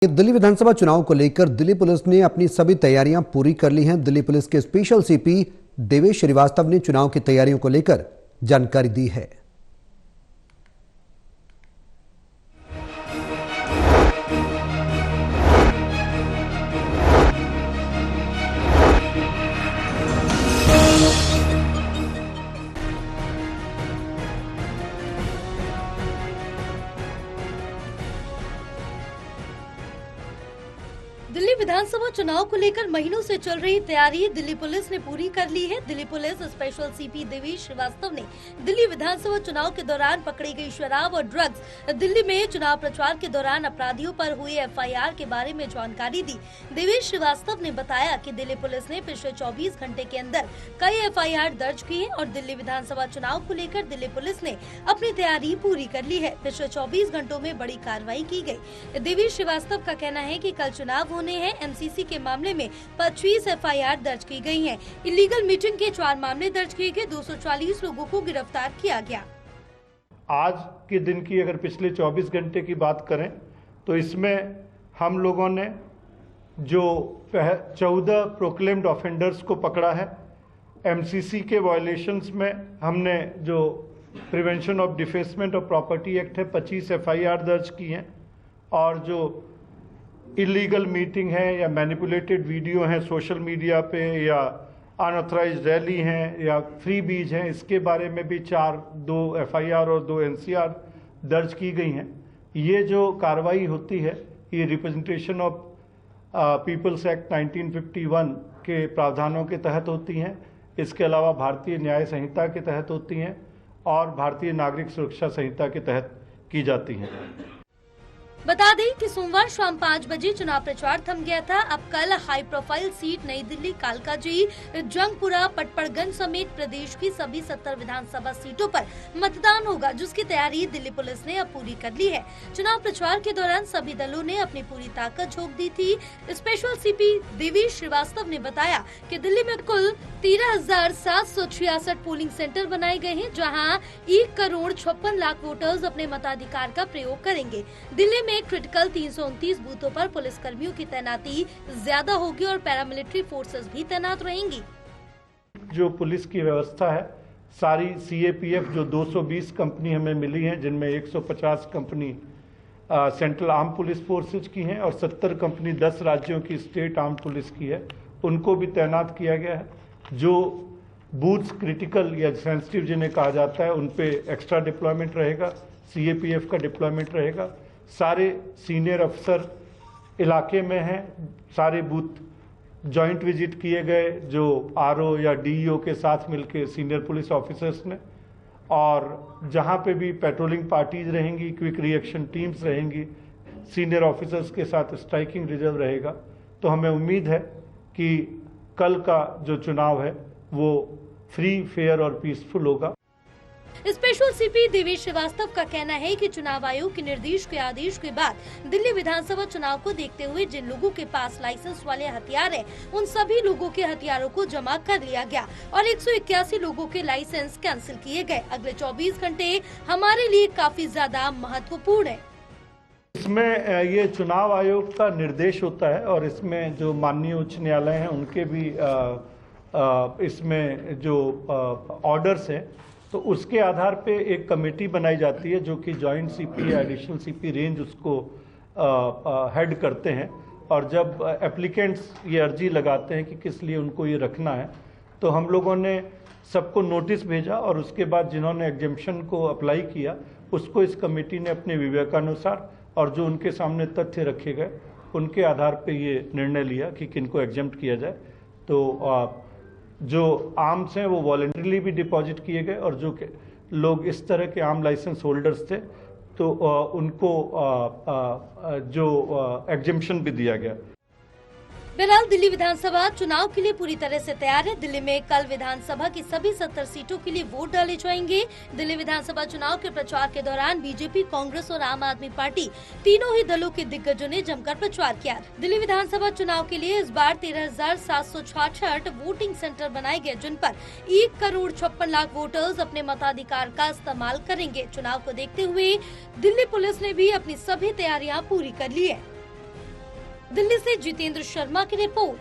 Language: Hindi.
दिल्ली विधानसभा चुनाव को लेकर दिल्ली पुलिस ने अपनी सभी तैयारियां पूरी कर ली हैं। दिल्ली पुलिस के स्पेशल सीपी देवेश श्रीवास्तव ने चुनाव की तैयारियों को लेकर जानकारी दी है। दिल्ली विधानसभा चुनाव को लेकर महीनों से चल रही तैयारी दिल्ली पुलिस ने पूरी कर ली है। Delhi police special CP Devesh Shrivastava ने दिल्ली विधानसभा चुनाव के दौरान पकड़ी गई शराब और ड्रग्स, दिल्ली में चुनाव प्रचार के दौरान अपराधियों पर हुई एफआईआर के बारे में जानकारी दी। देवेश श्रीवास्तव ने बताया कि दिल्ली पुलिस ने पिछले 24 घंटे के अंदर कई एफआईआर दर्ज की है और दिल्ली विधानसभा चुनाव को लेकर दिल्ली पुलिस ने अपनी तैयारी पूरी कर ली है। पिछले 24 घंटों में बड़ी कार्रवाई की गई। देवेश श्रीवास्तव का कहना है कि कल चुनाव होने हैं। एमसीसी के मामले में 25 एफआईआर दर्ज की गई हैं। इलीगल मीटिंग के 4 मामले दर्ज किए गए, 240 लोगों को गिरफ्तार किया गया। आज के दिन की अगर पिछले 24 घंटे की बात करें तो इसमें हम लोगों ने जो 14 प्रोक्लेम्ड ऑफेंडर्स को पकड़ा है। एमसीसी के वायलेशंस में हमने जो prevention of defacement of property act है 25 एफआईआर दर्ज की हैं और जो इलीगल मीटिंग है या मैनिपुलेटेड वीडियो हैं सोशल मीडिया पे या अनऑथराइज्ड रैली हैं या फ्री बीज हैं, इसके बारे में भी 2 एफआईआर और 2 एनसीआर दर्ज की गई हैं। ये जो कार्रवाई होती है ये रिप्रेजेंटेशन ऑफ पीपल्स एक्ट 1951 के प्रावधानों के तहत होती हैं। इसके अलावा भारतीय न्याय संहिता के तहत होती हैं और भारतीय नागरिक सुरक्षा संहिता के तहत की जाती हैं। बता दें कि सोमवार शाम 5 बजे चुनाव प्रचार थम गया था। अब कल हाई प्रोफाइल सीट नई दिल्ली, कालकाजी, जंगपुरा, पटपड़गंज समेत प्रदेश की सभी 70 विधानसभा सीटों पर मतदान होगा, जिसकी तैयारी दिल्ली पुलिस ने अब पूरी कर ली है। चुनाव प्रचार के दौरान सभी दलों ने अपनी पूरी ताकत झोंक दी थी। स्पेशल सीपी देवेश श्रीवास्तव ने बताया कि दिल्ली में कुल 13,766 पोलिंग सेंटर बनाए गए हैं, जहां 1,56,00,000 वोटर्स अपने मताधिकार का प्रयोग करेंगे। दिल्ली में क्रिटिकल 329 बूथों पर पुलिस कर्मियों की तैनाती ज्यादा होगी और पैरामिलिट्री फोर्सेस भी तैनात रहेंगी। जो पुलिस की व्यवस्था है सारी सीएपीएफ जो 220 कंपनी हमें मिली है, जिनमें 150 company central arm police forces की हैं और 70 कंपनी 10 राज्यों की स्टेट आर्म पुलिस की है, उनको भी तैनात किया गया है। जो बूथ्स क्रिटिकल या सेंसिटिव जिन्हें कहा जाता है उन पे एक्स्ट्रा डिप्लॉयमेंट रहेगा, सीएपीएफ का डिप्लॉयमेंट रहेगा। सारे सीनियर अफसर इलाके में हैं, सारे बूथ जॉइंट विजिट किए गए जो आरओ या डीईओ के साथ मिलकर सीनियर पुलिस ऑफिसर्स ने, और जहां पे भी पेट्रोलिंग पार्टीज रहेंगी, क्विक रिएक्शन टीम्स रहेंगी, सीनियर ऑफिसर्स के साथ स्ट्राइकिंग रिजर्व रहेगा। तो हमें उम्मीद है कि कल का जो चुनाव है वो फ्री, फेयर और पीसफुल होगा। स्पेशल सीपी देवेश श्रीवास्तव का कहना है कि चुनाव आयोग के निर्देश के आदेश के बाद दिल्ली विधानसभा चुनाव को देखते हुए जिन लोगों के पास लाइसेंस वाले हथियार हैं, उन सभी लोगों के हथियारों को जमा कर लिया गया और 181 लोगों के लाइसेंस कैंसिल किए गए। अगले 24 घंटे हमारे लिए काफी ज्यादा महत्वपूर्ण है। इसमें ये चुनाव आयोग का निर्देश होता है और इसमें जो माननीय उच्च न्यायालय हैं उनके भी इसमें जो ऑर्डर्स हैं तो उसके आधार पे एक कमेटी बनाई जाती है जो कि जॉइंट सीपी या एडिशनल सीपी रेंज उसको हेड करते हैं। और जब एप्लीकेंट्स ये अर्जी लगाते हैं कि किस लिए उनको ये रखना है तो हम लोगों ने सबको नोटिस भेजा और उसके बाद जिन्होंने एग्जेम्पशन को अप्लाई किया उसको इस कमेटी ने अपने विवेकानुसार और जो उनके सामने तथ्य रखे गए उनके आधार पे ये निर्णय लिया कि किनको एग्जेम्प्ट किया जाए। तो जो आर्म्स हैं वो वॉलंटरीली भी डिपॉजिट किए गए और जो लोग इस तरह के आर्म लाइसेंस होल्डर्स थे तो उनको जो एग्जेम्पशन भी दिया गया। फिलहाल दिल्ली विधानसभा चुनाव के लिए पूरी तरह से तैयार है। दिल्ली में कल विधानसभा की सभी 70 सीटों के लिए वोट डाले जाएंगे। दिल्ली विधानसभा चुनाव के प्रचार के दौरान बीजेपी, कांग्रेस और आम आदमी पार्टी तीनों ही दलों के दिग्गजों ने जमकर प्रचार किया। दिल्ली विधानसभा चुनाव के लिए इस बार 13,766 वोटिंग सेंटर बनाए गए, जिन पर 1,56,00,000 वोटर्स अपने मताधिकार का इस्तेमाल करेंगे। चुनाव को देखते हुए दिल्ली पुलिस ने भी अपनी सभी तैयारियां पूरी कर ली है। दिल्ली से जितेंद्र शर्मा की रिपोर्ट।